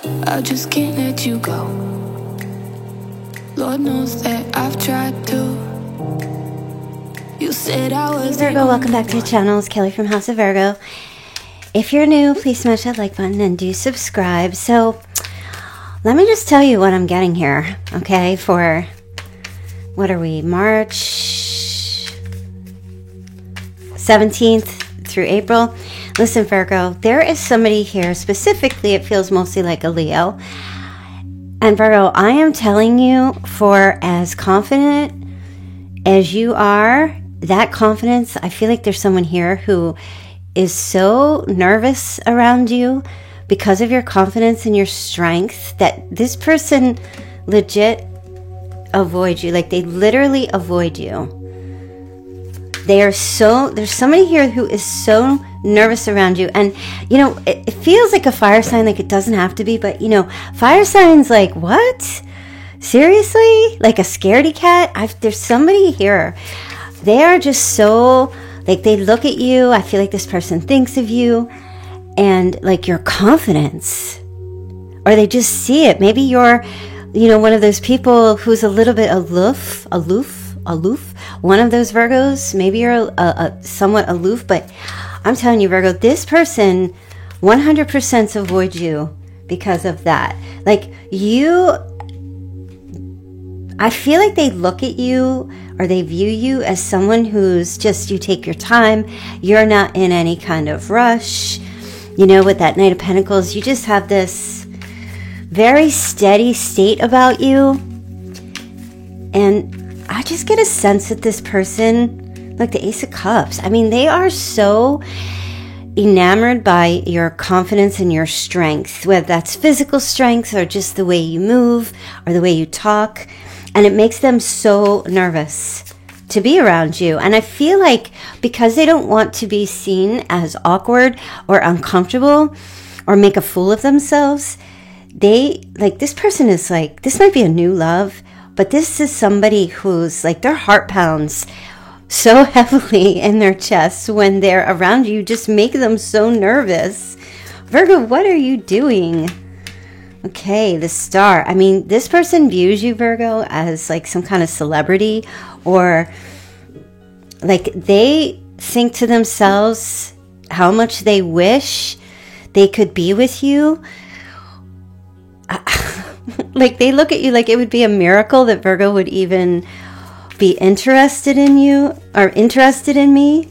I just can't let you go. Lord knows that I've tried to. You said I was Virgo, welcome back to the channel. It's Kelly from House of Virgo. If you're new, please smash that like button and do subscribe. So let me just tell you what I'm getting here, okay? For, what are we, March 17th through April. Listen, Virgo, there is somebody here, specifically it feels mostly like a Leo. And Virgo, I am telling you, for as confident as you are, that confidence, I feel like there's someone here who is so nervous around you because of your confidence and your strength that this person legit avoids you. Like, they literally avoid you. There's somebody here who is so nervous around you. And, you know, it feels like a fire sign, like it doesn't have to be, but, you know, fire signs, like, what? Seriously? Like a scaredy cat? There's somebody here. They are just so, like, they look at you. I feel like this person thinks of you and, like, your confidence. Or they just see it. Maybe you're, you know, one of those people who's a little bit aloof. One of those Virgos. Maybe you're somewhat aloof, but I'm telling you, Virgo, this person 100% avoids you because of that. Like, I feel like they look at you or they view you as someone who's just, you take your time. You're not in any kind of rush. You know, with that Knight of Pentacles, you just have this very steady state about you. And I just get a sense that this person, like the Ace of Cups, I mean, they are so enamored by your confidence and your strength, whether that's physical strength or just the way you move or the way you talk. And it makes them so nervous to be around you. And I feel like because they don't want to be seen as awkward or uncomfortable or make a fool of themselves, this person is like, this might be a new love, but this is somebody who's like, their heart pounds so heavily in their chest when they're around you, just make them so nervous. Virgo, what are you doing? Okay, the Star. I mean, this person views you, Virgo, as like some kind of celebrity, or like they think to themselves how much they wish they could be with you. Like, they look at you like it would be a miracle that Virgo would even be interested in you or interested in me.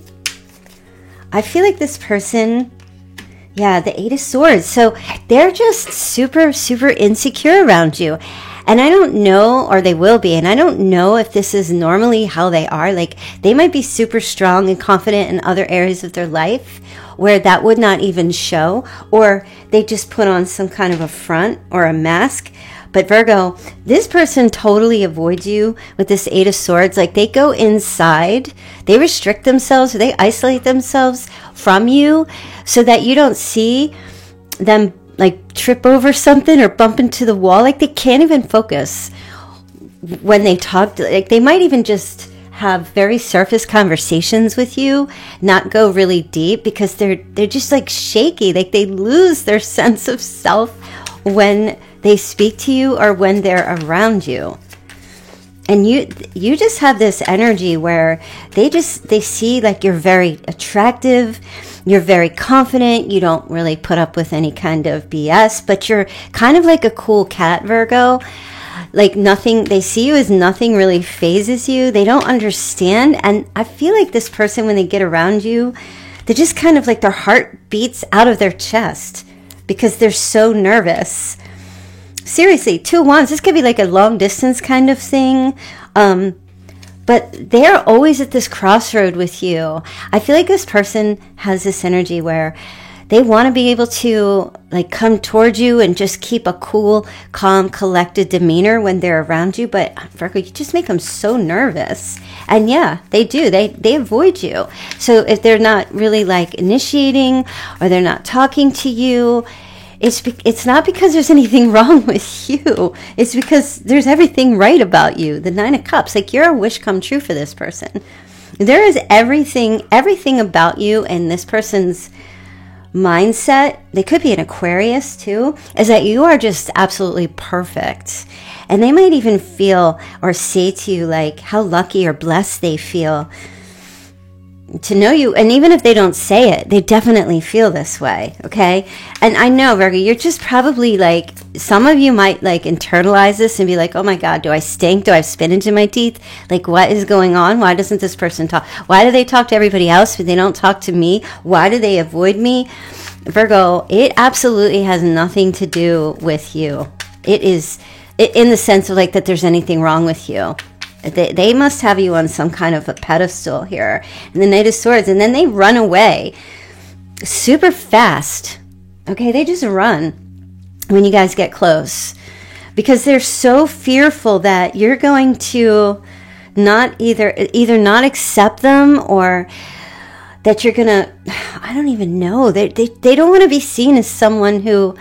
I feel like this person, yeah, the Eight of Swords. So they're just super, super insecure around you. And I don't know, or they will be, and I don't know if this is normally how they are. Like, they might be super strong and confident in other areas of their life where that would not even show, or they just put on some kind of a front or a mask. But Virgo, this person totally avoids you with this Eight of Swords. Like, they go inside, they restrict themselves, or they isolate themselves from you so that you don't see them, like, trip over something or bump into the wall. Like, they can't even focus when they talk. Like, they might even just have very surface conversations with you, not go really deep, because they're just like shaky. Like, they lose their sense of self when they speak to you or when they're around you. And you just have this energy where they see, like, you're very attractive, you're very confident, you don't really put up with any kind of BS, but you're kind of like a cool cat, Virgo. Like, nothing, they see you as nothing really phases you. They don't understand. And I feel like this person, when they get around you, they just kind of, like, their heart beats out of their chest because they're so nervous. Seriously, Two of Wands, this could be like a long distance kind of thing. But they're always at this crossroad with you. I feel like this person has this energy where they want to be able to, like, come towards you and just keep a cool, calm, collected demeanor when they're around you. But Virgo, you just make them so nervous. And yeah, they do. They avoid you. So if they're not really, like, initiating or they're not talking to you, it's not because there's anything wrong with you. It's because there's everything right about you. The Nine of Cups, like, you're a wish come true for this person. There is everything about you and this person's mindset, they could be an Aquarius too, is that you are just absolutely perfect. And they might even feel or say to you like how lucky or blessed they feel to know you. And even if they don't say it, they definitely feel this way, okay? And I know, Virgo, you're just probably like, some of you might like internalize this and be like, oh my God, do I stink? Do I have spinach in my teeth? Like, what is going on? Why doesn't this person talk? Why do they talk to everybody else, but they don't talk to me? Why do they avoid me? Virgo, it absolutely has nothing to do with you. It is in the sense of like that there's anything wrong with you. They must have you on some kind of a pedestal here. And the Knight of Swords. And then they run away super fast. Okay, they just run when you guys get close. Because they're so fearful that you're going to not either not accept them, or that you're going to, I don't even know. They don't want to be seen as someone who...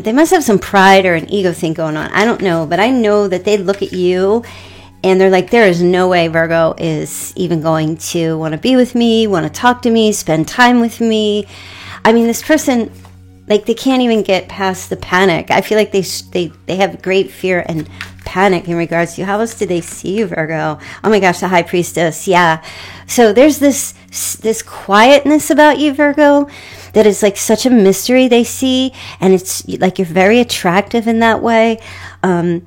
they must have some pride or an ego thing going on. I don't know, but I know that they look at you and they're like, there is no way Virgo is even going to want to be with me, want to talk to me, spend time with me. I mean, this person, like, they can't even get past the panic. I feel like they have great fear and panic in regards to you. How else did they see you, Virgo? Oh my gosh, the High Priestess. Yeah. So there's this quietness about you, Virgo, that is like such a mystery they see. And it's like you're very attractive in that way. And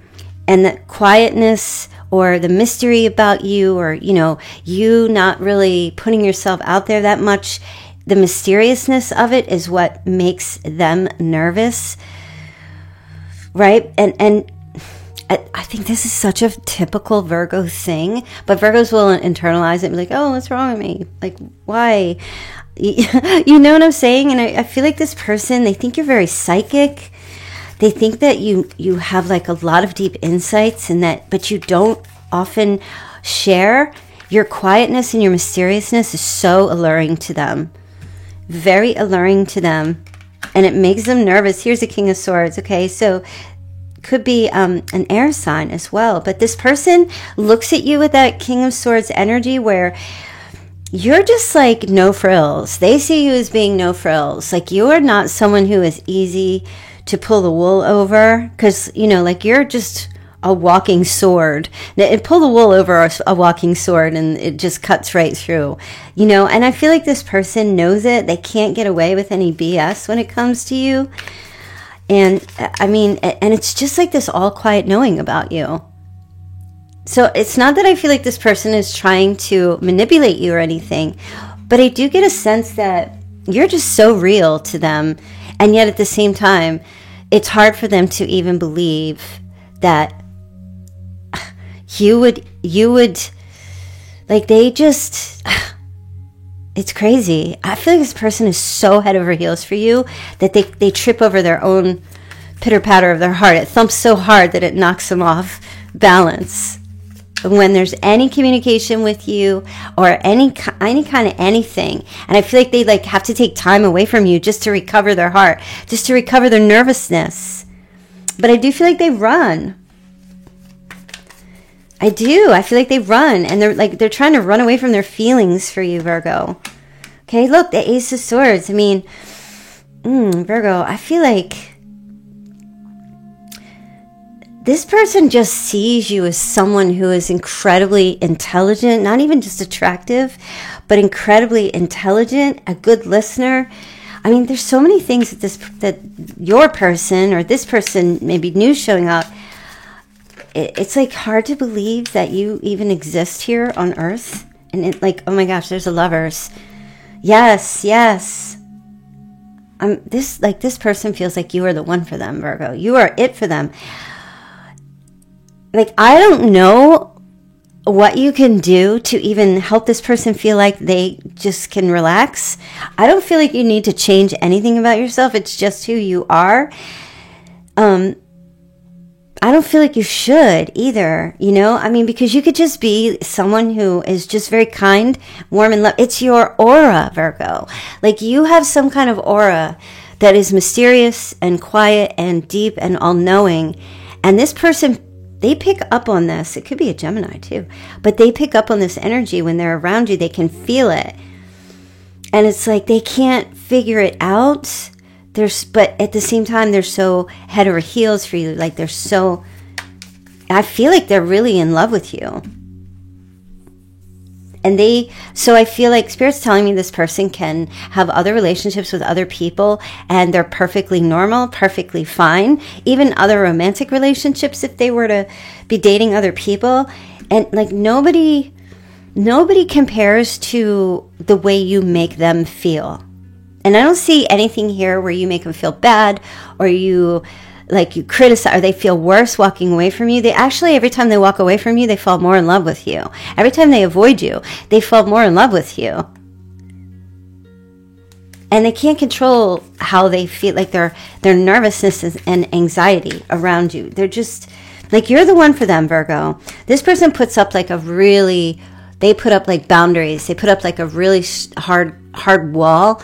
that quietness or the mystery about you, or, you know, you not really putting yourself out there that much, the mysteriousness of it is what makes them nervous. Right? And I think this is such a typical Virgo thing, but Virgos will internalize it and be like, oh, what's wrong with me? Like, why? You know what I'm saying? And I feel like this person, they think you're very psychic. They think that you have like a lot of deep insights, and that, but you don't often share. Your quietness and your mysteriousness is so alluring to them. Very alluring to them. And it makes them nervous. Here's the King of Swords. Okay, so could be an air sign as well. But this person looks at you with that King of Swords energy where you're just like no frills. They see you as being no frills. Like, you are not someone who is easy to pull the wool over, because, you know, like, you're just a walking sword. And pull the wool over a walking sword and it just cuts right through, you know. And I feel like this person knows it. They can't get away with any BS when it comes to you. And I mean, and it's just like this all quiet knowing about you. So it's not that I feel like this person is trying to manipulate you or anything, but I do get a sense that you're just so real to them. And yet at the same time, it's hard for them to even believe that you would, like, they just, it's crazy. I feel like this person is so head over heels for you that they trip over their own pitter patter of their heart. It thumps so hard that it knocks them off balance. When there's any communication with you or any kind of anything, and I feel like they like have to take time away from you just to recover their heart, just to recover their nervousness. But I do feel like they run. I do. I feel like they run, and they're trying to run away from their feelings for you, Virgo. Okay, look, the Ace of Swords. I mean, Virgo, I feel like this person just sees you as someone who is incredibly intelligent, not even just attractive, but incredibly intelligent, a good listener. I mean, there's so many things that your person or this person maybe new showing up. It's like hard to believe that you even exist here on Earth. And it, like, oh my gosh, there's a Lovers. Yes. This person feels like you are the one for them, Virgo. You are it for them. Like, I don't know what you can do to even help this person feel like they just can relax. I don't feel like you need to change anything about yourself. It's just who you are. I don't feel like you should either, you know? I mean, because you could just be someone who is just very kind, warm, and love. It's your aura, Virgo. Like, you have some kind of aura that is mysterious and quiet and deep and all-knowing. And this person, they pick up on this. It could be a Gemini too, but they pick up on this energy when they're around you. They can feel it. And it's like they can't figure it out. But at the same time, they're so head over heels for you. Like I feel like they're really in love with you. So I feel like Spirit's telling me this person can have other relationships with other people and they're perfectly normal, perfectly fine. Even other romantic relationships if they were to be dating other people. And like nobody compares to the way you make them feel. And I don't see anything here where you make them feel bad or you criticize or they feel worse walking away from you. They actually, every time they walk away from you, they fall more in love with you. Every time they avoid you, they fall more in love with you. And they can't control how they feel, like their nervousness and anxiety around you. They're just, like, you're the one for them, Virgo. This person puts up like they put up like boundaries. They put up like a really hard wall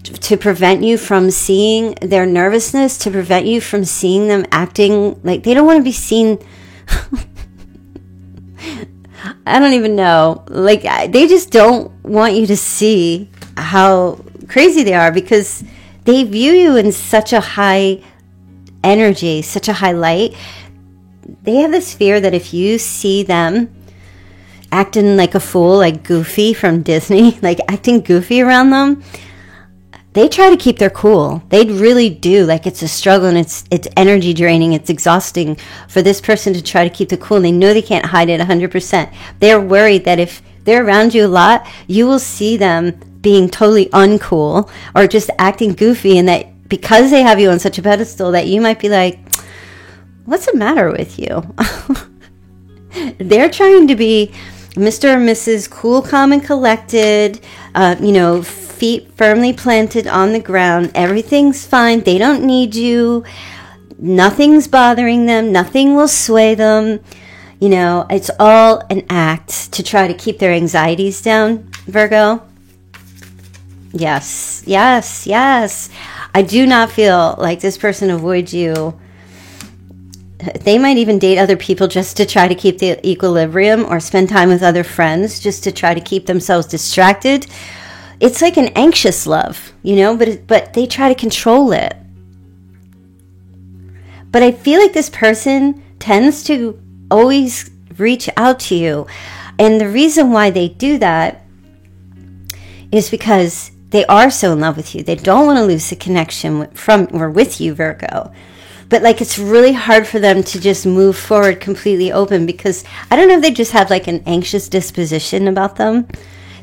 to prevent you from seeing their nervousness, to prevent you from seeing them acting like they don't want to be seen. I don't even know. Like, they just don't want you to see how crazy they are because they view you in such a high energy, such a high light. They have this fear that if you see them acting like a fool, like Goofy from Disney, like acting goofy around them, they try to keep their cool. They really do. Like, it's a struggle and it's energy draining. It's exhausting for this person to try to keep the cool. And they know they can't hide it 100%. They're worried that if they're around you a lot, you will see them being totally uncool or just acting goofy. And that because they have you on such a pedestal that you might be like, what's the matter with you? They're trying to be Mr. or Mrs. Cool, calm, and collected, feet firmly planted on the ground. Everything's fine. They don't need you. Nothing's bothering them. Nothing will sway them. It's all an act to try to keep their anxieties down, Virgo. Yes, yes, yes. I do not feel like this person avoids you. They might even date other people just to try to keep the equilibrium or spend time with other friends just to try to keep themselves distracted. It's like an anxious love, but they try to control it. But I feel like this person tends to always reach out to you. And the reason why they do that is because they are so in love with you. They don't want to lose the connection with you, Virgo. But like, it's really hard for them to just move forward completely open because I don't know if they just have like an anxious disposition about them.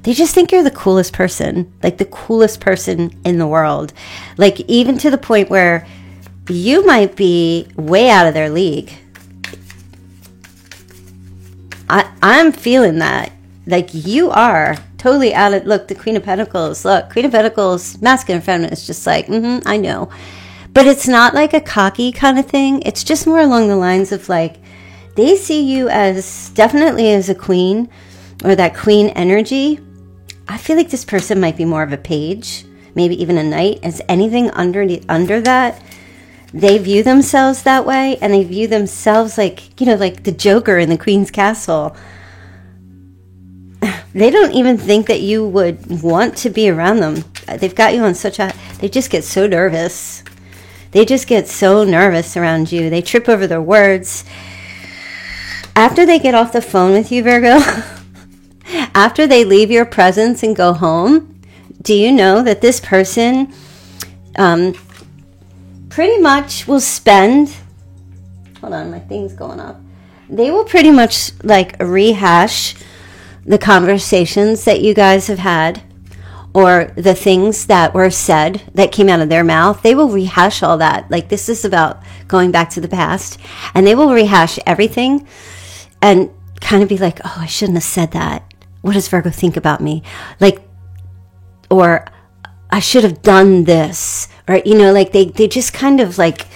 They just think you're the coolest person, like the coolest person in the world. Like, even to the point where you might be way out of their league. I'm feeling that. Like, you are totally out of, look, the Queen of Pentacles. Look, Queen of Pentacles, masculine and feminine, is just like, I know. But it's not like a cocky kind of thing. It's just more along the lines of like, they see you as definitely as a queen or that queen energy. I feel like this person might be more of a page, maybe even a knight. As anything under that, they view themselves that way, and they view themselves like, like the Joker in the Queen's Castle. They don't even think that you would want to be around them. They've got you on they just get so nervous. They just get so nervous around you. They trip over their words. After they get off the phone with you, Virgo, after they leave your presence and go home, do you know that this person pretty much will spend... Hold on, my thing's going up. They will pretty much like rehash the conversations that you guys have had or the things that were said that came out of their mouth. They will rehash all that. Like, this is about going back to the past. And they will rehash everything and kind of be like, oh, I shouldn't have said that. What does Virgo think about me? Like, or I should have done this. Or, like they just kind of like,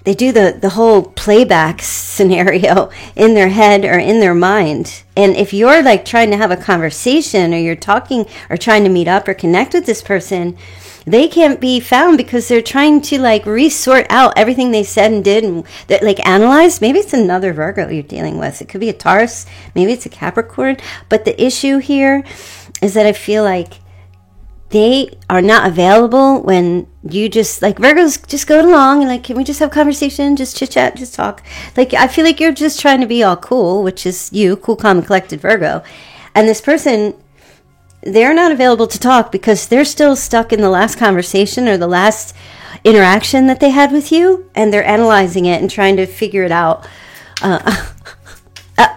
they do the whole playback scenario in their head or in their mind. And if you're like trying to have a conversation or you're talking or trying to meet up or connect with this person, they can't be found because they're trying to like resort out everything they said and did and like analyze. Maybe it's another Virgo you're dealing with. It could be a Taurus. Maybe it's a Capricorn. But the issue here is that I feel like they are not available when you just, like, Virgos just go along and like, can we just have conversation, just chit chat, just talk. Like, I feel like you're just trying to be all cool, which is you, cool, calm, and collected Virgo. And this person, they're not available to talk because they're still stuck in the last conversation or the last interaction that they had with you, and they're analyzing it and trying to figure it out.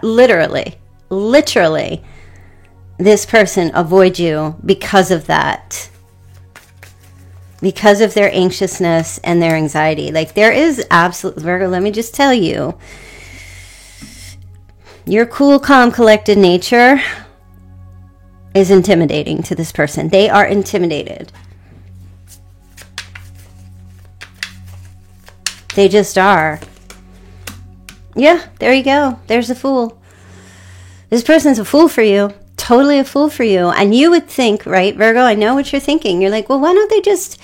Literally, this person avoids you because of that. Because of their anxiousness and their anxiety. Like, there is absolute, Virgo, let me just tell you, your cool, calm, collected nature is intimidating to this person. They are intimidated. They just are. Yeah, there you go. There's a fool. This person's a fool for you. Totally a fool for you. And you would think, right, Virgo, I know what you're thinking. You're like, well, why don't they just,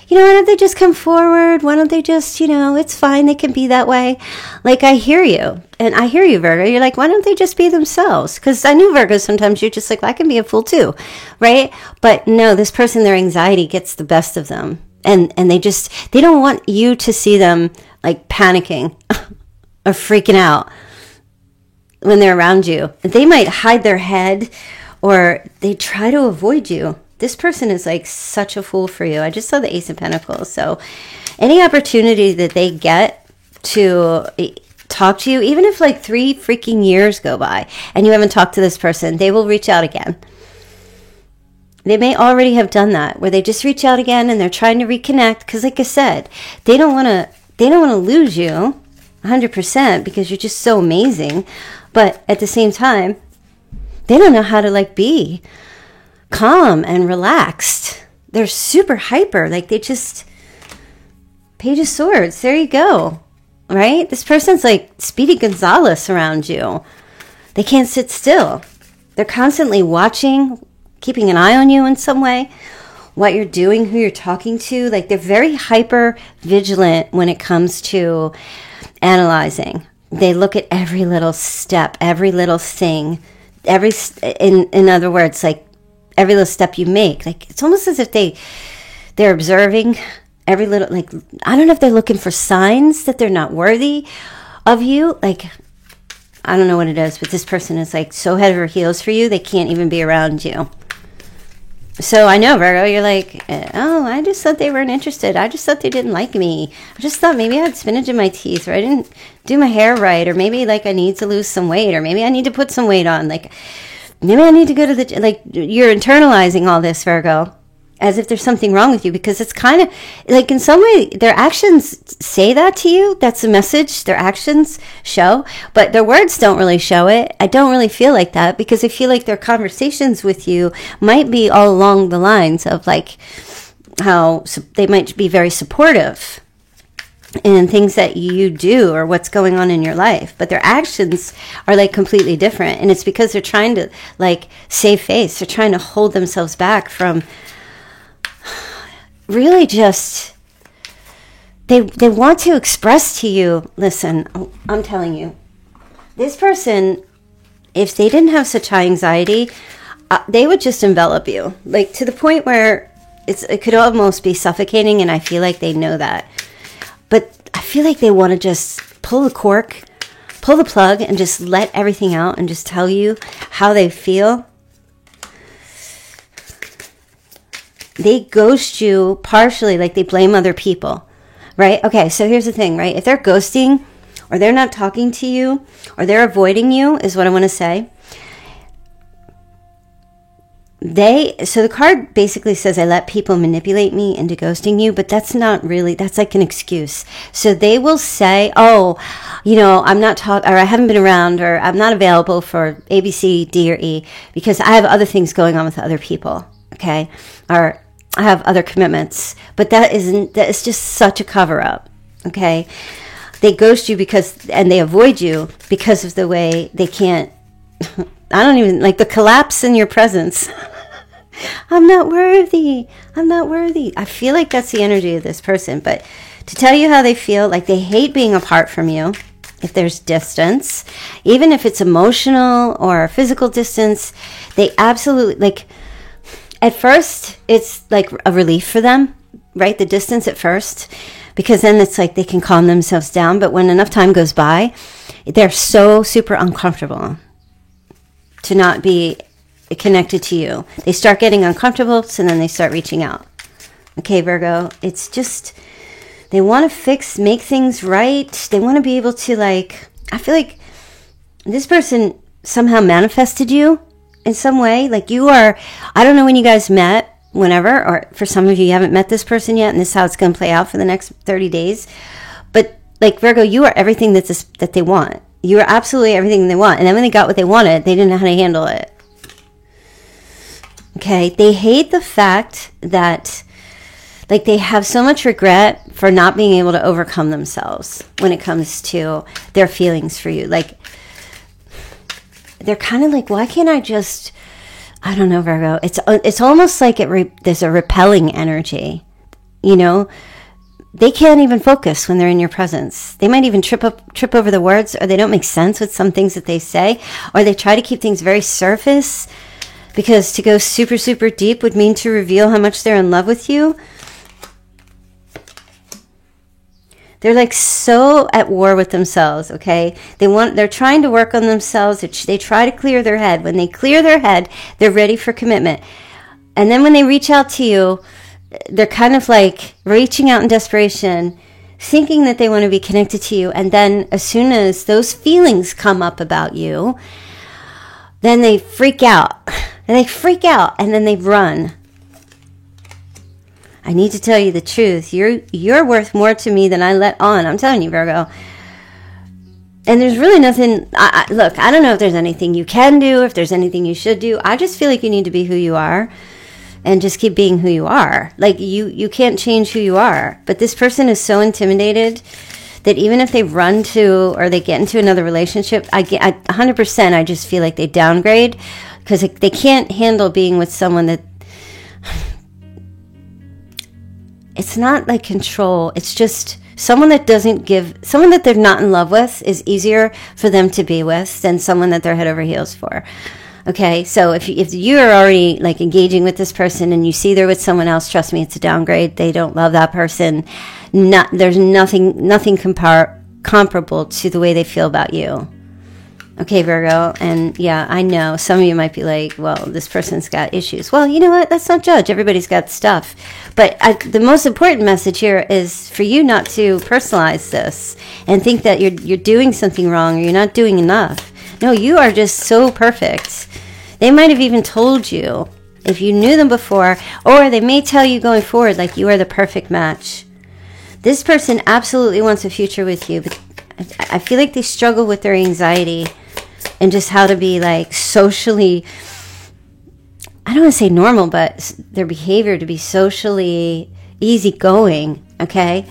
why don't they just come forward? Why don't they just, it's fine. They can be that way. Like, I hear you. And I hear you, Virgo. You're like, why don't they just be themselves? Because I knew, Virgo, sometimes you're just like, well, I can be a fool too, right? But no, this person, their anxiety gets the best of them. And they don't want you to see them like panicking or freaking out when they're around you. They might hide their head or they try to avoid you. This person is like such a fool for you. I just saw the Ace of Pentacles. So any opportunity that they get to talk to you, even if like 3 freaking years go by and you haven't talked to this person, they will reach out again. They may already have done that, where they just reach out again and they're trying to reconnect. Because like I said, they don't want to lose you 100% because you're just so amazing. But at the same time, they don't know how to like be calm and relaxed. They're super hyper. Like, they just, Page of Swords. There you go. Right? This person's like Speedy Gonzalez around you. They can't sit still. They're constantly watching, keeping an eye on you in some way, what you're doing, who you're talking to. Like, they're very hyper vigilant when it comes to analyzing. They look at every little step, every little thing, in other words, like every little step you make. Like, it's almost as if they're observing every little, like, I don't know if they're looking for signs that they're not worthy of you. Like, I don't know what it is, but this person is like so head over heels for you, they can't even be around you. So I know, Virgo, you're like, oh, I just thought they weren't interested. I just thought they didn't like me. I just thought maybe I had spinach in my teeth, or I didn't do my hair right, or maybe like I need to lose some weight, or maybe I need to put some weight on. Like, maybe I need to go to the, like, you're internalizing all this, Virgo, as if there's something wrong with you, because it's kind of like, in some way, their actions say that to you. That's a message their actions show, but their words don't really show it. I don't really feel like that, because I feel like their conversations with you might be all along the lines of like how they might be very supportive in things that you do or what's going on in your life, but their actions are like completely different. And it's because they're trying to like save face. They're trying to hold themselves back from really just, they want to express to you, listen, I'm telling you, this person, if they didn't have such high anxiety, they would just envelop you, like to the point where it could almost be suffocating, and I feel like they know that. But I feel like they want to just pull the cork, pull the plug, and just let everything out and just tell you how they feel. They ghost you partially, like they blame other people, right? Okay, so here's the thing, right? If they're ghosting, or they're not talking to you, or they're avoiding you, is what I want to say. So the card basically says, I let people manipulate me into ghosting you, but that's not really, that's like an excuse. So they will say, oh, I'm not talking, or I haven't been around, or I'm not available for A, B, C, D, or E, because I have other things going on with other people, okay? Or I have other commitments, but that is just such a cover-up, okay? They ghost you and they avoid you because of the way they can't, I don't even, like the collapse in your presence. I'm not worthy. I feel like that's the energy of this person, but to tell you how they feel, like they hate being apart from you. If there's distance, even if it's emotional or physical distance, they absolutely, like, at first, it's like a relief for them, right? The distance at first, because then it's like they can calm themselves down. But when enough time goes by, they're so super uncomfortable to not be connected to you. They start getting uncomfortable, so then they start reaching out. Okay, Virgo, it's just, they want to make things right. They want to be able to, like, I feel like this person somehow manifested you in some way. Like you are, I don't know when you guys met, whenever, or for some of you, you haven't met this person yet, and this is how it's going to play out for the next 30 days. But like Virgo, you are everything that they want. You are absolutely everything they want. And then when they got what they wanted, they didn't know how to handle it. Okay, they hate the fact that, like, they have so much regret for not being able to overcome themselves when it comes to their feelings for you. Like, they're kind of like, why can't I just, I don't know, Virgo. It's almost like there's a repelling energy, you know? They can't even focus when they're in your presence. They might even trip over the words, or they don't make sense with some things that they say, or they try to keep things very surface, because to go super, super deep would mean to reveal how much they're in love with you. They're like so at war with themselves, okay? They're trying to work on themselves. They try to clear their head. When they clear their head, they're ready for commitment. And then when they reach out to you, they're kind of like reaching out in desperation, thinking that they want to be connected to you. And then as soon as those feelings come up about you, then they freak out. And they freak out, and then they run. I need to tell you the truth. You're worth more to me than I let on. I'm telling you, Virgo. And there's really nothing. Look, I don't know if there's anything you can do, if there's anything you should do. I just feel like you need to be who you are, and just keep being who you are. Like you can't change who you are. But this person is so intimidated that even if they run to or they get into another relationship, I 100%. I just feel like they downgrade because they can't handle being with someone that. It's not like control. It's just someone that someone that they're not in love with is easier for them to be with than someone that they're head over heels for. Okay, so if you're already like engaging with this person and you see they're with someone else, trust me, it's a downgrade. They don't love that person. There's nothing comparable to the way they feel about you. Okay, Virgo, and yeah, I know some of you might be like, well, this person's got issues. Well, you know what? Let's not judge. Everybody's got stuff. But the most important message here is for you not to personalize this and think that you're doing something wrong or you're not doing enough. No, you are just so perfect. They might have even told you if you knew them before, or they may tell you going forward like you are the perfect match. This person absolutely wants a future with you, but I feel like they struggle with their anxiety and just how to be like socially, I don't want to say normal, but their behavior to be socially easygoing, okay?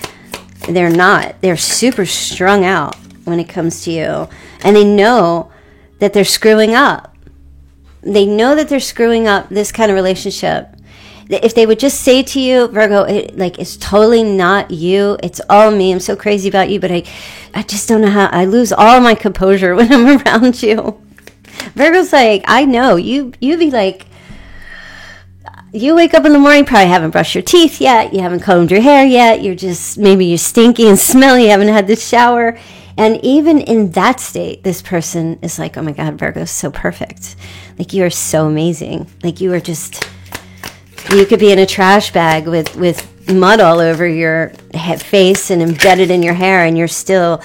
They're not. They're super strung out when it comes to you. And they know that they're screwing up. They know that they're screwing up this kind of relationship. If they would just say to you, Virgo, it's totally not you. It's all me. I'm so crazy about you, but I just don't know how. I lose all my composure when I'm around you. Virgo's like, I know. You be like, you wake up in the morning, probably haven't brushed your teeth yet. You haven't combed your hair yet. Maybe you're stinky and smelly. You haven't had the shower. And even in that state, this person is like, oh my God, Virgo's so perfect. Like, you are so amazing. Like, you are just... You could be in a trash bag with mud all over your face and embedded in your hair, and you're still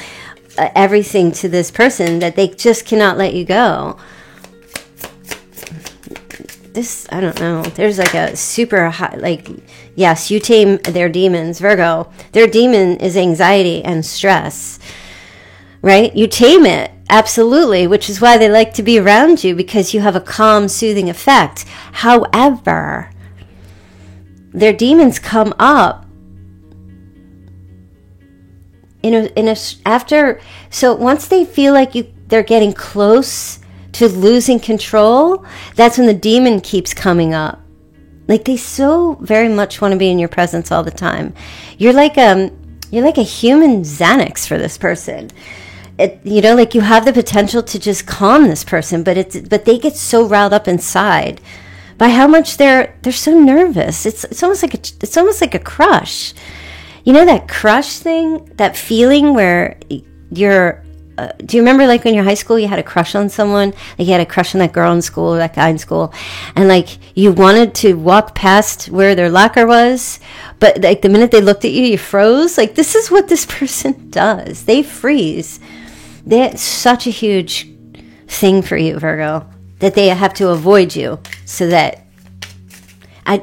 everything to this person that they just cannot let you go. This, I don't know. There's like a super high, like, yes, you tame their demons, Virgo. Their demon is anxiety and stress, right? You tame it. Absolutely, which is why they like to be around you, because you have a calm, soothing effect. However, their demons come up so once they feel like they're getting close to losing control, that's when the demon keeps coming up. Like, they so very much want to be in your presence all the time. You're like a human Xanax for this person. Like, you have the potential to just calm this person, but they get so riled up inside by how much they're so nervous. It's almost like a crush. You know that crush thing, that feeling where you're. Do you remember like when you're in high school, you had a crush on someone? Like you had a crush on that girl in school or that guy in school, and like you wanted to walk past where their locker was, but like the minute they looked at you, you froze. Like this is what this person does. They freeze. That's such a huge thing for you, Virgo, that they have to avoid you. So that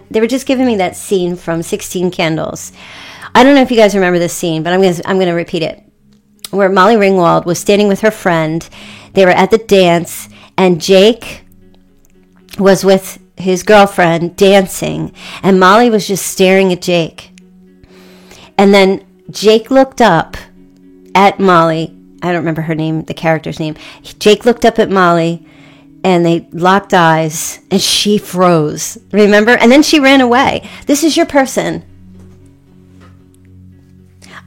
they were just giving me that scene from 16 Candles. I don't know if you guys remember this scene, but I'm gonna repeat it. Where Molly Ringwald was standing with her friend. They were at the dance, and Jake was with his girlfriend dancing, and Molly was just staring at Jake. And then Jake looked up at Molly. I don't remember her name, the character's name. Jake looked up at Molly, and they locked eyes, and she froze. Remember? And then she ran away. This is your person.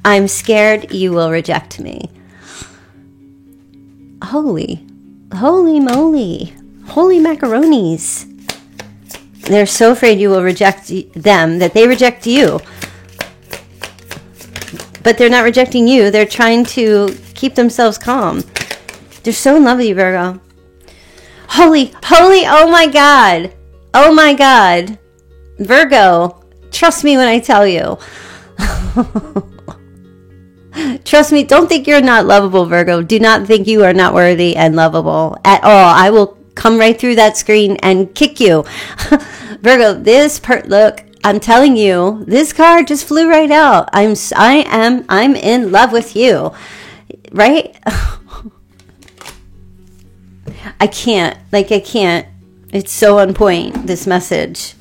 I'm scared you will reject me. Holy moly. Holy macaronis. They're so afraid you will reject them that they reject you. But they're not rejecting you. They're trying to keep themselves calm. They're so in love with you, Virgo. Holy, oh my God. Oh my God. Virgo, trust me when I tell you. Trust me, don't think you're not lovable, Virgo. Do not think you are not worthy and lovable at all. I will come right through that screen and kick you. Virgo, look, I'm telling you, this card just flew right out. I'm in love with you. Right? I can't. It's so on point, this message.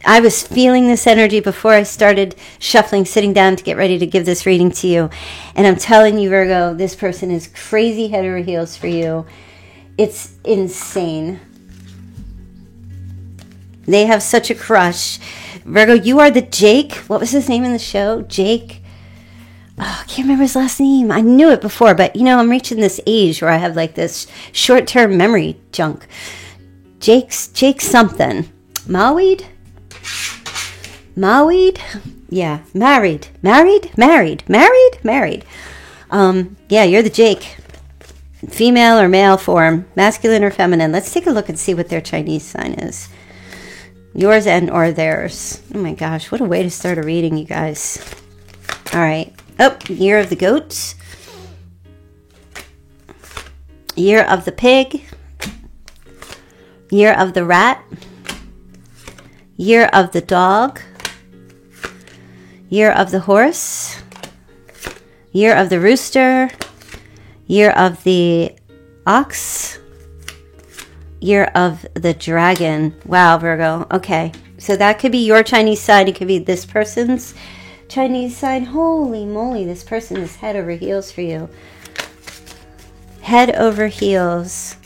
I was feeling this energy before I started shuffling, sitting down to get ready to give this reading to you. And I'm telling you, Virgo, this person is crazy head over heels for you. It's insane. They have such a crush. Virgo, you are the Jake. What was his name in the show? Jake. Oh, I can't remember his last name. I knew it before, but I'm reaching this age where I have like this short-term memory junk. Jake something. Mawweed? Yeah, married. Yeah, you're the Jake. Female or male form, masculine or feminine. Let's take a look and see what their Chinese sign is. Yours and or theirs. Oh my gosh, what a way to start a reading, you guys. All right. Oh, year of the goat. Year of the pig. Year of the rat. Year of the dog. Year of the horse. Year of the rooster. Year of the ox. Year of the dragon. Wow, Virgo. Okay. So that could be your Chinese sign. It could be this person's Chinese sign. Holy moly, this person is head over heels for you. Head over heels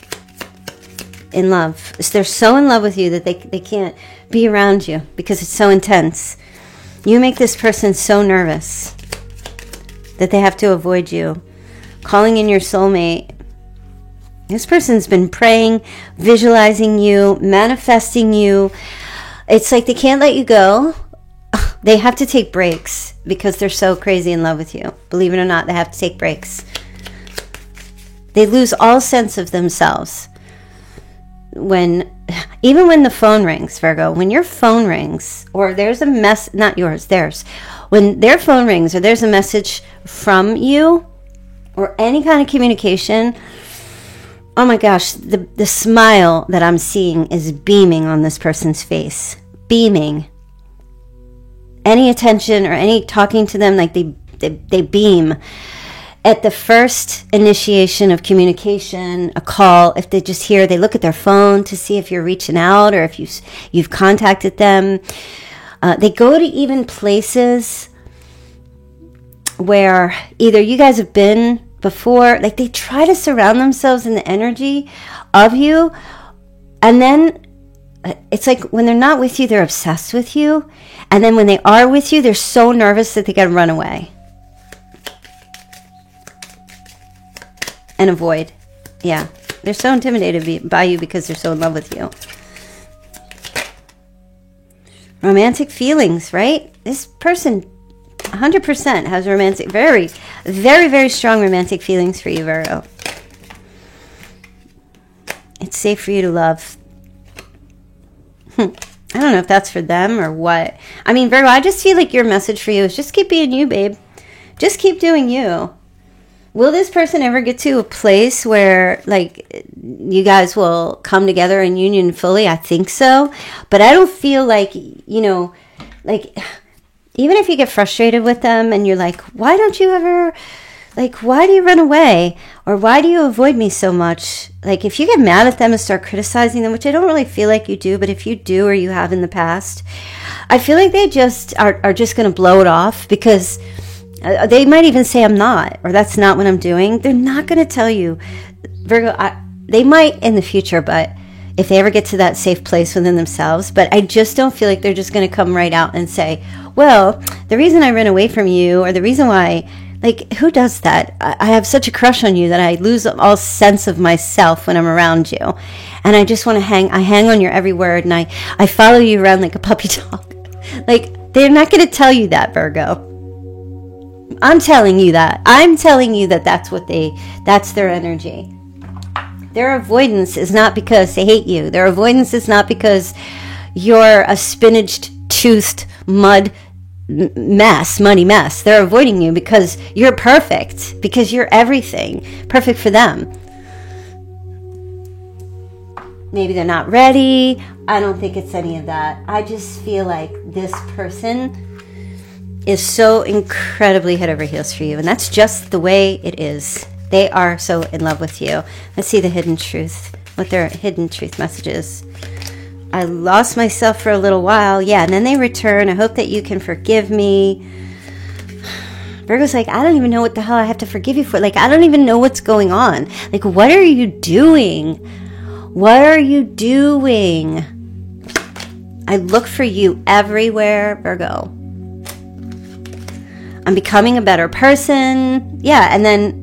in love. They're so in love with you that they can't be around you because it's so intense. You make this person so nervous that they have to avoid you. Calling in your soulmate. This person's been praying, visualizing you, manifesting you. It's like they can't let you go. They have to take breaks because they're so crazy in love with you. Believe it or not, they have to take breaks. They lose all sense of themselves. Even when the phone rings, Virgo, when your phone rings, or there's a not yours, theirs. When their phone rings or there's a message from you or any kind of communication, oh my gosh, the smile that I'm seeing is beaming on this person's face. Beaming. Any attention or any talking to them, like they beam. At the first initiation of communication, a call, if they just hear, they look at their phone to see if you're reaching out or if you've contacted them. They go to even places where either you guys have been before, like they try to surround themselves in the energy of you, and then it's like when they're not with you, they're obsessed with you, and then when they are with you, they're so nervous that they gotta run away and avoid. Yeah, they're so intimidated by you because they're so in love with you. romantic feelings, right? This person 100% has romantic, very, very, very strong romantic feelings for you, Virgo. It's safe for you to love. I don't know if that's for them or what. I mean, Virgo, I just feel like your message for you is just keep being you, babe. Just keep doing you. Will this person ever get to a place where, like, you guys will come together in union fully? I think so. But I don't feel like, you know, like, even if you get frustrated with them and you're like, why don't you ever, like, why do you run away? Or why do you avoid me so much? Like, if you get mad at them and start criticizing them, which I don't really feel like you do, but if you do or you have in the past, I feel like they just are just going to blow it off because they might even say I'm not, or that's not what I'm doing. They're not going to tell you. Virgo, they might in the future, but if they ever get to that safe place within themselves, but I just don't feel like they're just going to come right out and say, well, the reason I ran away from you, or the reason why, like, who does that? I have such a crush on you that I lose all sense of myself when I'm around you. And I just want to I hang on your every word, and I follow you around like a puppy dog. Like, they're not going to tell you that, Virgo. I'm telling you that. I'm telling you that that's their energy. Their avoidance is not because they hate you. Their avoidance is not because you're a spinach-toothed muddy mess. They're avoiding you because you're perfect, because you're everything, perfect for them. Maybe they're not ready. I don't think it's any of that. I just feel like this person is so incredibly head over heels for you, and that's just the way it is. They are so in love with you. Let's see the hidden truth, what their hidden truth message is. I lost myself for a little while, yeah, and then they return. I hope that you can forgive me. Virgo's like, I don't even know what the hell I have to forgive you for. Like, I don't even know what's going on. Like, what are you doing? What are you doing? I look for you everywhere, Virgo. I'm becoming a better person. Yeah, and then,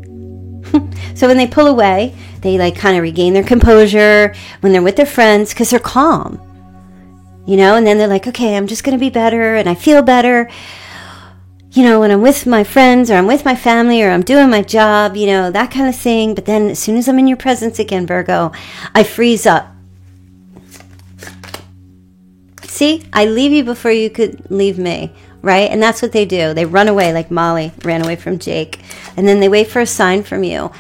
so when they pull away, they like kind of regain their composure when they're with their friends because they're calm, you know, and then they're like, okay, I'm just going to be better and I feel better, you know, when I'm with my friends or I'm with my family or I'm doing my job, you know, that kind of thing. But then as soon as I'm in your presence again, Virgo, I freeze up. See, I leave you before you could leave me. Right? And that's what they do. They run away like Molly ran away from Jake. And then they wait for a sign from you.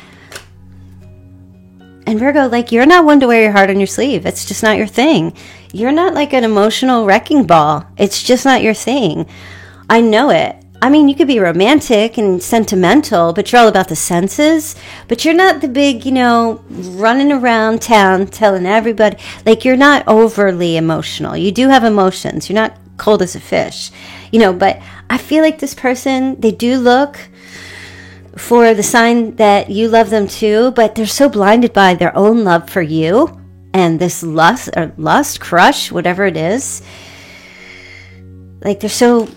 And Virgo, like, you're not one to wear your heart on your sleeve. It's just not your thing. You're not like an emotional wrecking ball. It's just not your thing. I know it. I mean, you could be romantic and sentimental, but you're all about the senses. But you're not the big, you know, running around town telling everybody. Like, you're not overly emotional. You do have emotions. You're not cold as a fish. You know, but I feel like this person, they do look for the sign that you love them too, but they're so blinded by their own love for you and this lust, crush, whatever it is. Like they're so,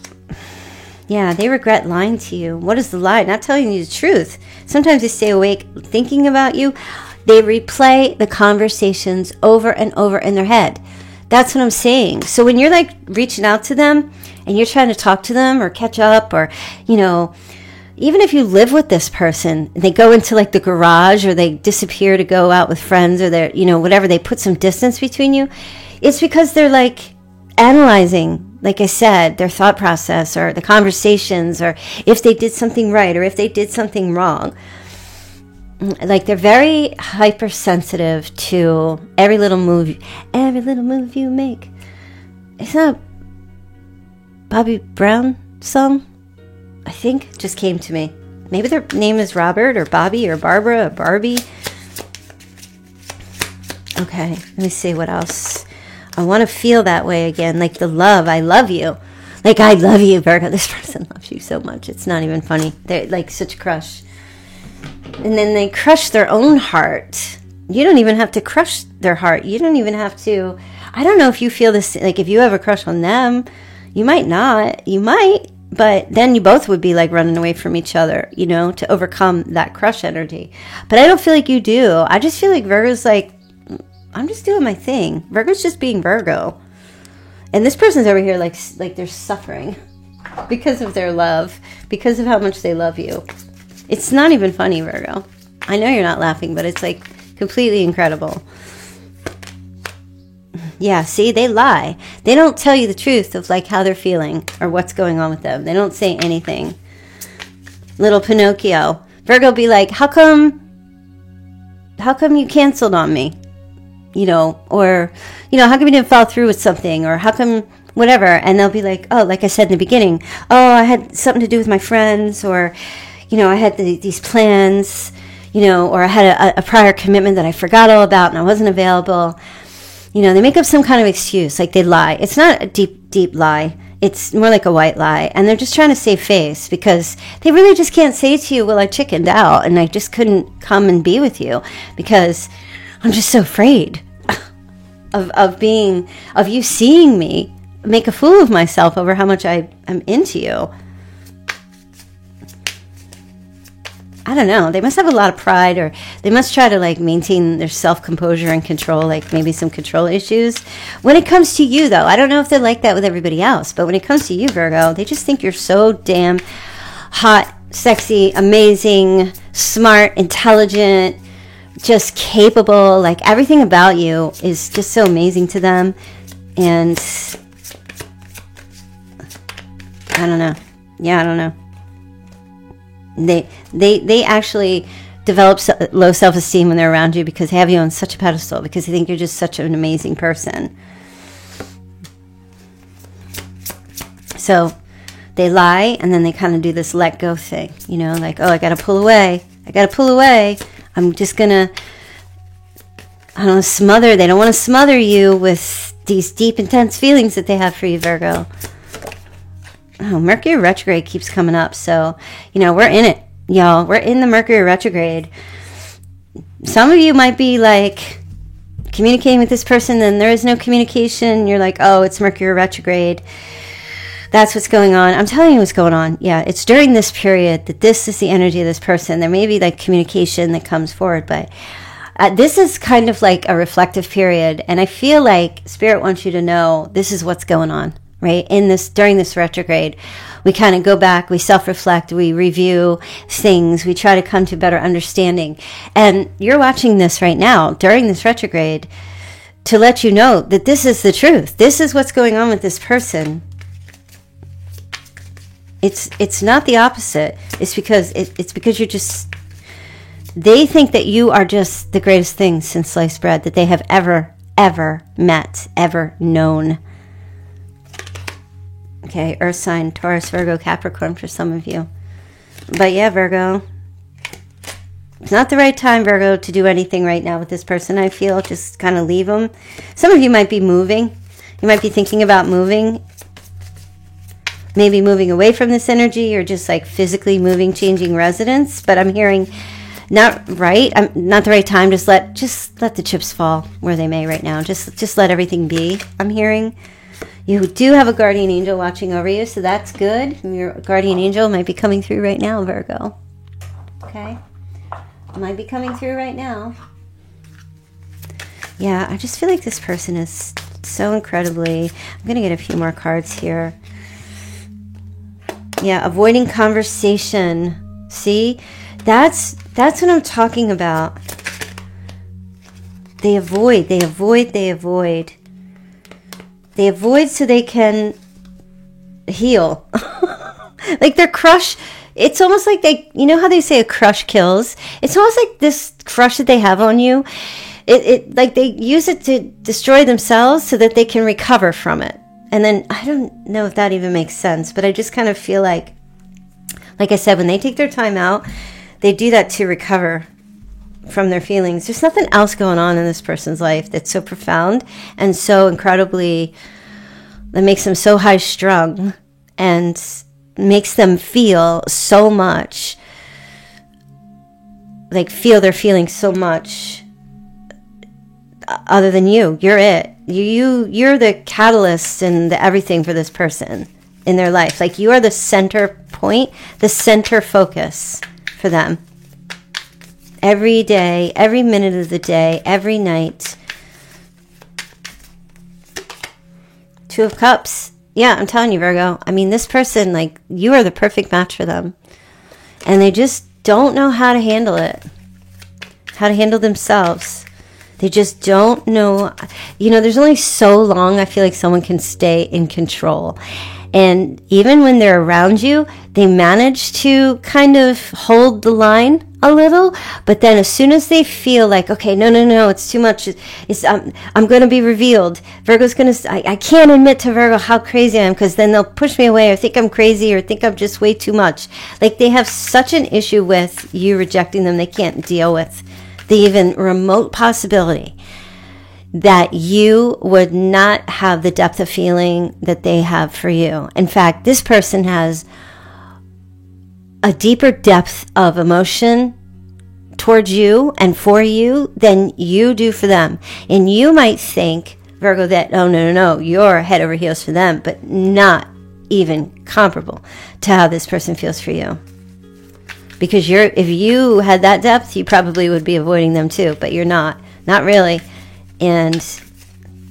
yeah, they regret lying to you. What is the lie? Not telling you the truth. Sometimes they stay awake thinking about you. They replay the conversations over and over in their head. That's what I'm saying. So when you're like reaching out to them and you're trying to talk to them or catch up or, you know, even if you live with this person, they go into like the garage or they disappear to go out with friends or they're, you know, whatever, they put some distance between you. It's because they're like analyzing, like I said, their thought process or the conversations or if they did something right or if they did something wrong. Like they're very hypersensitive to every little move you make. It's not Bobby Brown song, I think, just came to me. Maybe their name is Robert or Bobby or Barbara or Barbie. Okay, let me see what else. I want to feel that way again, like the love. I love you. Like, I love you, Virgo. This person loves you so much. It's not even funny. They're like such a crush. And then they crush their own heart. You don't even have to crush their heart. You don't even have to. I don't know if you feel this, like if you have a crush on them, you might not. You might, but then you both would be like running away from each other, you know, to overcome that crush energy. But I don't feel like you do. I just feel like Virgo's like, I'm just doing my thing. Virgo's just being Virgo. And this person's over here like they're suffering because of their love, because of how much they love you. It's not even funny, Virgo. I know you're not laughing, but it's like completely incredible. Yeah, see, they lie. They don't tell you the truth of like how they're feeling or what's going on with them. They don't say anything. Little Pinocchio. Virgo be like, how come you canceled on me? You know, or, you know, how come you didn't follow through with something? Or how come whatever? And they'll be like, oh, like I said in the beginning, oh, I had something to do with my friends, or, you know, I had these plans, you know, or I had a prior commitment that I forgot all about and I wasn't available. You know, they make up some kind of excuse, like they lie. It's not a deep, deep lie. It's more like a white lie. And they're just trying to save face because they really just can't say to you, well, I chickened out and I just couldn't come and be with you because I'm just so afraid of you seeing me make a fool of myself over how much I'm into you. I don't know. They must have a lot of pride, or they must try to like maintain their self-composure and control, like maybe some control issues. When it comes to you, though, I don't know if they're like that with everybody else, but when it comes to you, Virgo, they just think you're so damn hot, sexy, amazing, smart, intelligent, just capable. Like everything about you is just so amazing to them. And I don't know. Yeah, I don't know. They actually develop low self-esteem when they're around you because they have you on such a pedestal, because they think you're just such an amazing person. So they lie, and then they kind of do this let go thing, you know, like, oh, I got to pull away. I'm just going to, I don't know, smother. They don't want to smother you with these deep, intense feelings that they have for you, Virgo. Oh, Mercury retrograde keeps coming up. So, you know, we're in it, y'all. We're in the Mercury retrograde. Some of you might be like communicating with this person, then there is no communication. You're like, oh, it's Mercury retrograde. That's what's going on. I'm telling you what's going on. Yeah, it's during this period that this is the energy of this person. There may be like communication that comes forward, but this is kind of like a reflective period. And I feel like Spirit wants you to know this is what's going on. Right? During this retrograde, we kind of go back, we self-reflect, we review things, we try to come to better understanding. And you're watching this right now during this retrograde to let you know that this is the truth. This is what's going on with this person. It's not the opposite. It's because you're just, they think that you are just the greatest thing since sliced bread that they have ever met, ever known. Okay, Earth sign, Taurus, Virgo, Capricorn for some of you. But yeah, Virgo, it's not the right time, Virgo, to do anything right now with this person, I feel. Just kind of leave them. Some of you might be moving. You might be thinking about moving. Maybe moving away from this energy, or just like physically moving, changing residence. But I'm hearing not the right time. Just let the chips fall where they may right now. Just let everything be, I'm hearing. You do have a guardian angel watching over you, so that's good. Your guardian angel might be coming through right now, Virgo. Okay? Might be coming through right now. Yeah, I just feel like this person is so incredibly... I'm going to get a few more cards here. Yeah, avoiding conversation. See? That's what I'm talking about. They avoid. They avoid so they can heal. Like their crush, it's almost like you know how they say a crush kills? It's almost like this crush that they have on you, it like they use it to destroy themselves so that they can recover from it. And then, I don't know if that even makes sense, but I just kind of feel like I said, when they take their time out, they do that to recover from their feelings. There's nothing else going on in this person's life that's so profound and so incredibly, that makes them so high strung and makes them feel so much, like feel their feelings so much other than you. You're it. You're the catalyst and the everything for this person in their life. Like you are the center point, the center focus for them. Every day, every minute of the day, every night. Two of Cups. Yeah, I'm telling you, Virgo. I mean, this person, like, you are the perfect match for them. And they just don't know how to handle it. How to handle themselves. They just don't know. You know, there's only so long I feel like someone can stay in control. And even when they're around you, they manage to kind of hold the line a little. But then as soon as they feel like, okay, no, it's too much. I'm going to be revealed. Virgo's going to, I can't admit to Virgo how crazy I am, because then they'll push me away or think I'm crazy or think I'm just way too much. Like, they have such an issue with you rejecting them. They can't deal with the even remote possibility that you would not have the depth of feeling that they have for you. In fact, this person has a deeper depth of emotion towards you and for you than you do for them. And you might think, Virgo, that, oh, no, you're head over heels for them, but not even comparable to how this person feels for you. Because if you had that depth, you probably would be avoiding them too, but you're not really. And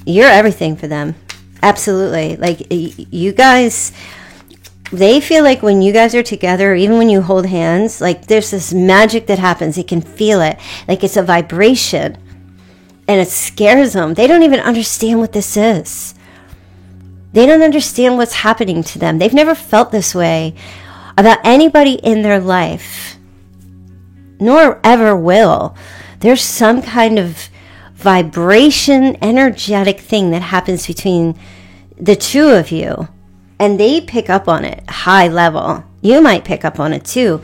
you're everything for them. Absolutely. Like, you guys, they feel like when you guys are together, even when you hold hands, like, there's this magic that happens. They can feel it. Like, it's a vibration. And it scares them. They don't even understand what this is. They don't understand what's happening to them. They've never felt this way about anybody in their life, nor ever will. There's some kind of vibration, energetic thing that happens between the two of you, and they pick up on it high level. You might pick up on it too,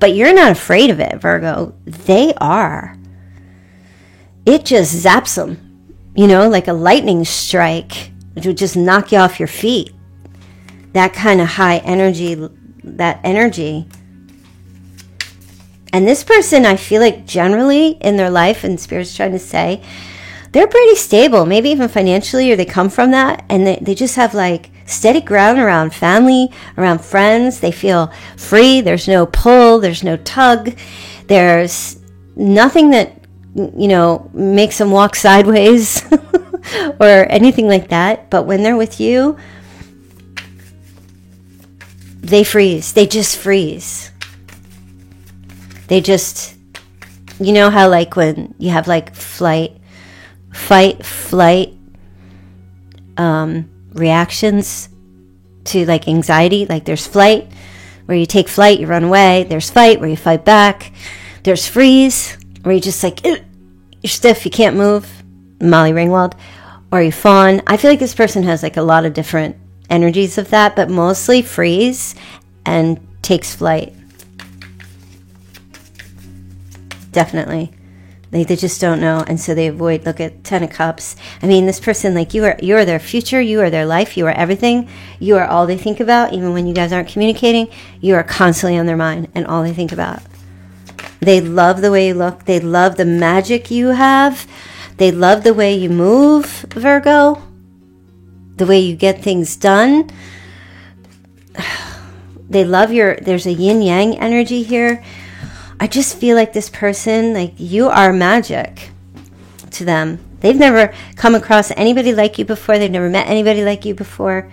but you're not afraid of it, Virgo. They are. It just zaps them, you know, like a lightning strike. It would just knock you off your feet. That kind of high energy, that energy. And this person, I feel like generally in their life, and Spirit's trying to say, they're pretty stable, maybe even financially, or they come from that, and they just have like steady ground around family, around friends. They feel free. There's no pull. There's no tug. There's nothing that, you know, makes them walk sideways or anything like that. But when they're with you, they freeze. They just freeze. They just, you know how like when you have like fight, flight reactions to like anxiety, like there's flight where you take flight, you run away. There's fight where you fight back. There's freeze where you just like, you're stiff, you can't move, Molly Ringwald, or you fawn. I feel like this person has like a lot of different energies of that, but mostly freeze and takes flight. Definitely. They just don't know, and so they avoid. Look at 10 of Cups. I mean, this person, like, you are their future, you are their life, you are everything, you are all they think about. Even when you guys aren't communicating, you are constantly on their mind and all they think about. They love the way you look. They love the magic you have. They love the way you move, Virgo. The way you get things done. They love there's a yin-yang energy here. I just feel like this person, like, you are magic to them. They've never come across anybody like you before. They've never met anybody like you before.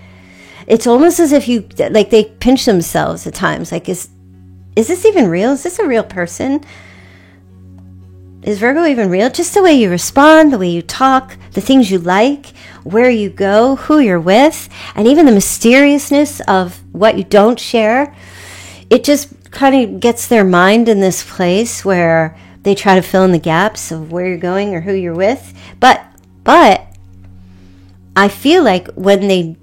It's almost as if you, like, they pinch themselves at times. Like, is this even real? Is this a real person? Is Virgo even real? Just the way you respond, the way you talk, the things you like, where you go, who you're with, and even the mysteriousness of what you don't share. It just kind of gets their mind in this place where they try to fill in the gaps of where you're going or who you're with. But I feel like when they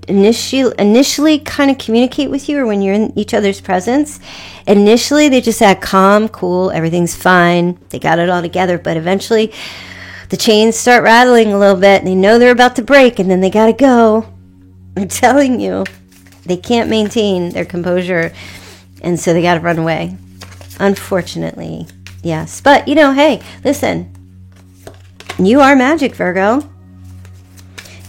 initially kind of communicate with you, or when you're in each other's presence, initially they just act calm, cool, everything's fine, they got it all together. But eventually the chains start rattling a little bit and they know they're about to break, and then they gotta go. I'm telling you, they can't maintain their composure, and so they gotta run away, unfortunately. Yes, but you know, hey, listen, you are magic, Virgo.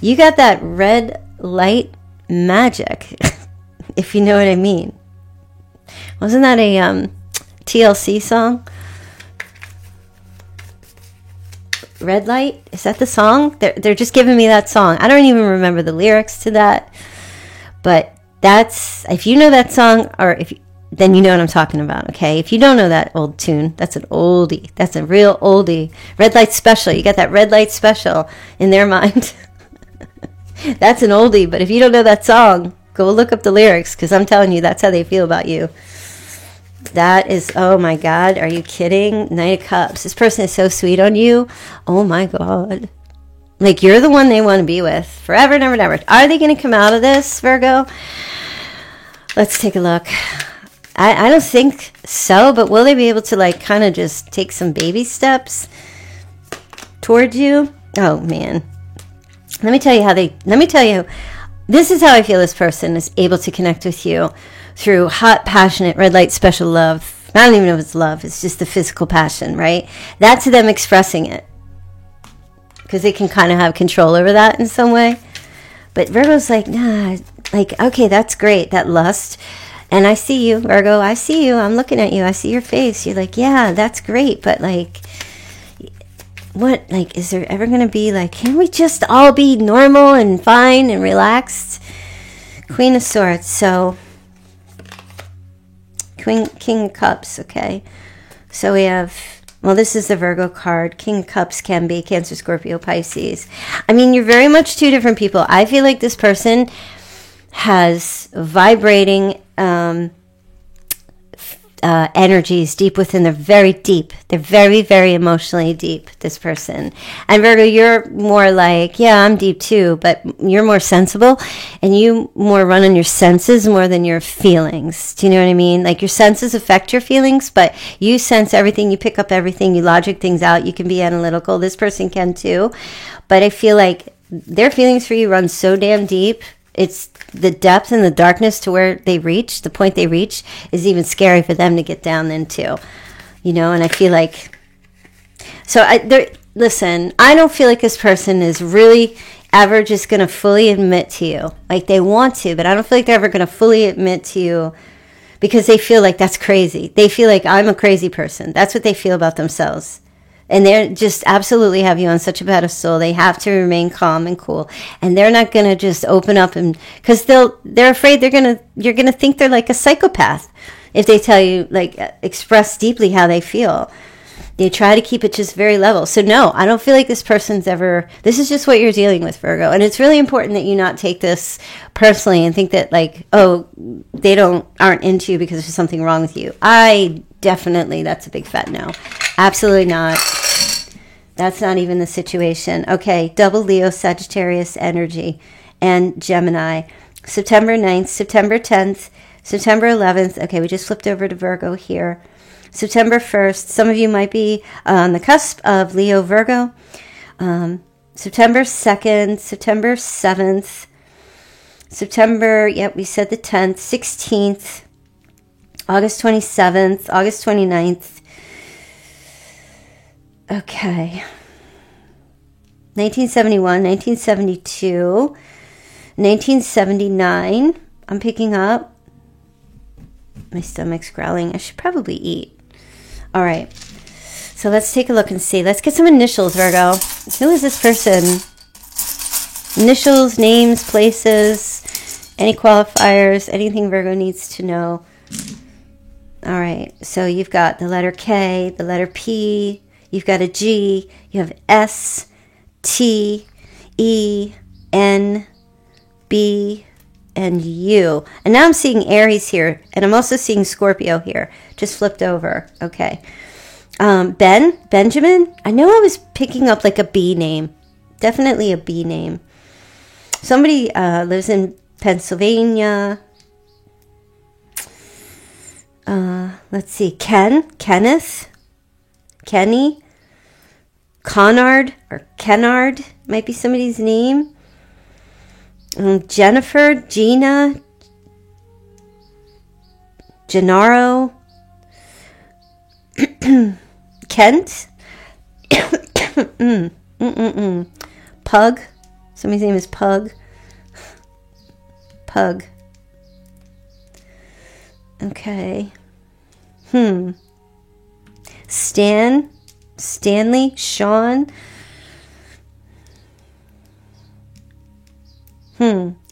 You got that red light magic, if you know what I mean. Wasn't that a TLC song? Red Light? Is that the song? They're just giving me that song. I don't even remember the lyrics to that. But that's, if you know that song, or then you know what I'm talking about, okay? If you don't know that old tune, that's an oldie. That's a real oldie. Red Light Special. You got that Red Light Special in their mind. That's an oldie. But if you don't know that song, go look up the lyrics, because I'm telling you, that's how they feel about you. That is, oh my God, are you kidding? Knight of Cups. This person is so sweet on you. Oh my God. Like, you're the one they want to be with forever, never, never. Are they going to come out of this, Virgo? Let's take a look. I don't think so, but will they be able to, like, kind of just take some baby steps towards you? Oh, man. Let me tell you, this is how I feel this person is able to connect with you through hot, passionate, red light, special love. I don't even know if it's love. It's just the physical passion, right? That's them expressing it, because they can kind of have control over that in some way. But Virgo's like, nah, like, okay, that's great, that lust. And I see you, Virgo. I see you. I'm looking at you. I see your face. You're like, yeah, that's great. But, like, what? Like, is there ever going to be, like, can we just all be normal and fine and relaxed? Queen of Swords. So, King of Cups, okay. So we have, well, this is the Virgo card. King of Cups can be Cancer, Scorpio, Pisces. I mean, you're very much two different people. I feel like this person has vibrating energies deep within. They're very deep. They're very, very emotionally deep, this person. And Virgo, you're more like, yeah, I'm deep too, but you're more sensible, and you more run on your senses more than your feelings. Do you know what I mean? Like, your senses affect your feelings, but you sense everything, you pick up everything, you logic things out, you can be analytical. This person can too. But I feel like their feelings for you run so damn deep. It's the depth and the darkness to where they reach, the point they reach, is even scary for them to get down into, you know. And I feel like, listen, I don't feel like this person is really ever just going to fully admit to you. Like, they want to, but I don't feel like they're ever going to fully admit to you, because they feel like that's crazy. They feel like I'm a crazy person. That's what they feel about themselves. And they're just absolutely have you on such a pedestal. They have to remain calm and cool. And they're not going to just open up, and because they're afraid you're going to think they're like a psychopath if they tell you, like, express deeply how they feel. They try to keep it just very level. So no, I don't feel like this person's ever, this is just what you're dealing with, Virgo. And it's really important that you not take this personally and think that, like, oh, they aren't into you because there's something wrong with you. That's a big fat no. Absolutely not. That's not even the situation. Okay, double Leo, Sagittarius energy, and Gemini. September 9th, September 10th, September 11th. Okay, we just flipped over to Virgo here. September 1st. Some of you might be on the cusp of Leo, Virgo. September 2nd, September 7th, September, we said the 10th, 16th, August 27th, August 29th. Okay. 1971, 1972, 1979. I'm picking up. My stomach's growling. I should probably eat. All right. So let's take a look and see. Let's get some initials, Virgo. Who is this person? Initials, names, places, any qualifiers, anything Virgo needs to know. All right. So you've got the letter K, the letter P, you've got a G, you have S, T, E, N, B, and U. And now I'm seeing Aries here, and I'm also seeing Scorpio here. Just flipped over. Okay. Benjamin? I know I was picking up like a B name. Definitely a B name. Somebody lives in Pennsylvania. Let's see. Kenneth, Kenny, Conard, or Kennard might be somebody's name. Jennifer, Gina, Gennaro, Kent, Pug. Somebody's name is Pug. Pug. Okay. Stanley, Sean,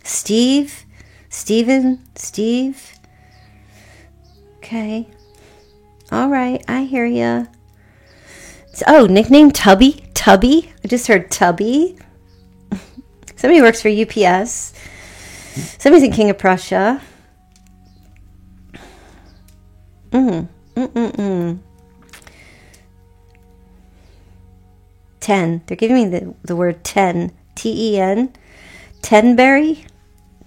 Steve? Steven? Steve? Okay. All right, I hear ya. Oh, nickname Tubby? Tubby? I just heard Tubby. Somebody works for UPS. Somebody's in King of Prussia. 10. They're giving me the word 10. T-E-N. Tenberry?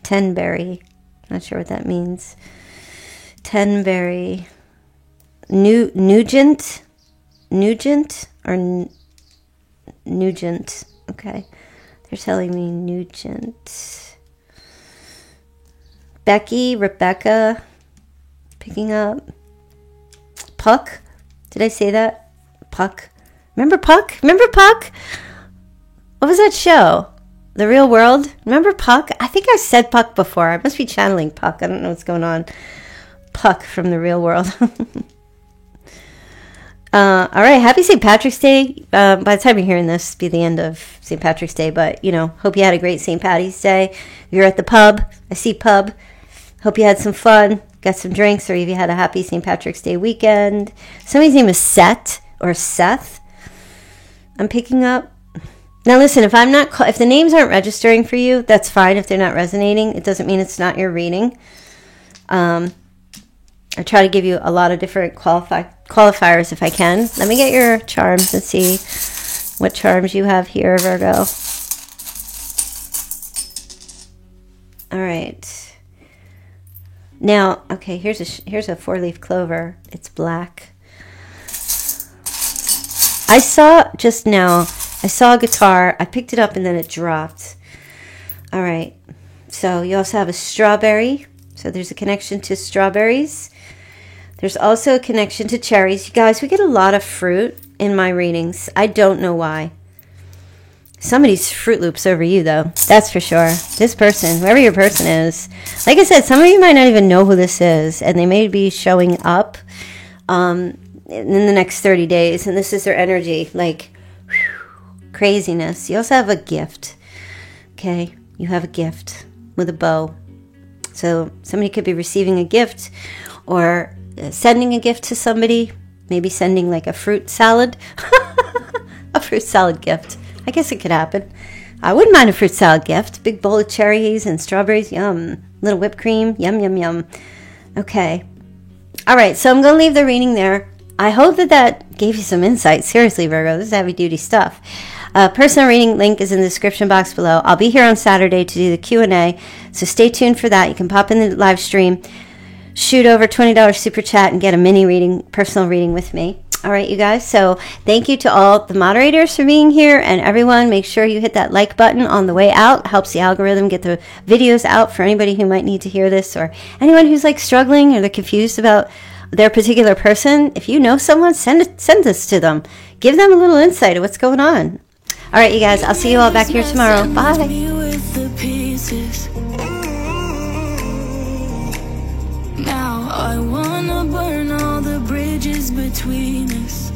Tenberry. Not sure what that means. Tenberry. Nugent? Nugent? Or Nugent? Okay. They're telling me Nugent. Becky, Rebecca. Picking up. Puck? Did I say that? Puck. Remember Puck? Remember Puck? What was that show? The Real World? Remember Puck? I think I said Puck before. I must be channeling Puck. I don't know what's going on. Puck from The Real World. All right. Happy St. Patrick's Day. By the time you're hearing this, it'll be the end of St. Patrick's Day. But, hope you had a great St. Patty's Day. If you're at the pub, I see pub. Hope you had some fun, got some drinks, or if you had a happy St. Patrick's Day weekend. Somebody's name is Seth or Seth. I'm picking up. Now listen, if the names aren't registering for you, that's fine. If they're not resonating, it doesn't mean it's not your reading. I try to give you a lot of different qualifiers if I can. Let me get your charms and see what charms you have here, Virgo. All right. Now, okay, here's a 4-leaf clover. It's black. I saw a guitar. I picked it up and then it dropped. All right. So you also have a strawberry. So there's a connection to strawberries. There's also a connection to cherries. You guys, we get a lot of fruit in my readings. I don't know why. Somebody's Fruit Loops over you, though. That's for sure. This person, whoever your person is. Like I said, some of you might not even know who this is, and they may be showing up in the next 30 days, and this is their energy. Like, whew, craziness. You also have a gift. Okay? You have a gift with a bow. So somebody could be receiving a gift or sending a gift to somebody. Maybe sending like a fruit salad. A fruit salad gift. I guess it could happen. I wouldn't mind a fruit salad gift. Big bowl of cherries and strawberries. Yum. Little whipped cream. Yum, yum, yum. Okay. All right. So I'm going to leave the reading there. I hope that gave you some insight. Seriously, Virgo. This is heavy-duty stuff. Personal reading link is in the description box below. I'll be here on Saturday to do the Q&A. So stay tuned for that. You can pop in the live stream. Shoot over $20 super chat and get a mini reading, personal reading with me. All right, you guys. So thank you to all the moderators for being here, and everyone, make sure you hit that like button on the way out. It helps the algorithm get the videos out for anybody who might need to hear this, or anyone who's like struggling or they're confused about their particular person. If you know someone, send this to them. Give them a little insight of what's going on. All right, you guys. I'll see you all back here tomorrow. Bye. Now I wanna burn all the bridges between us.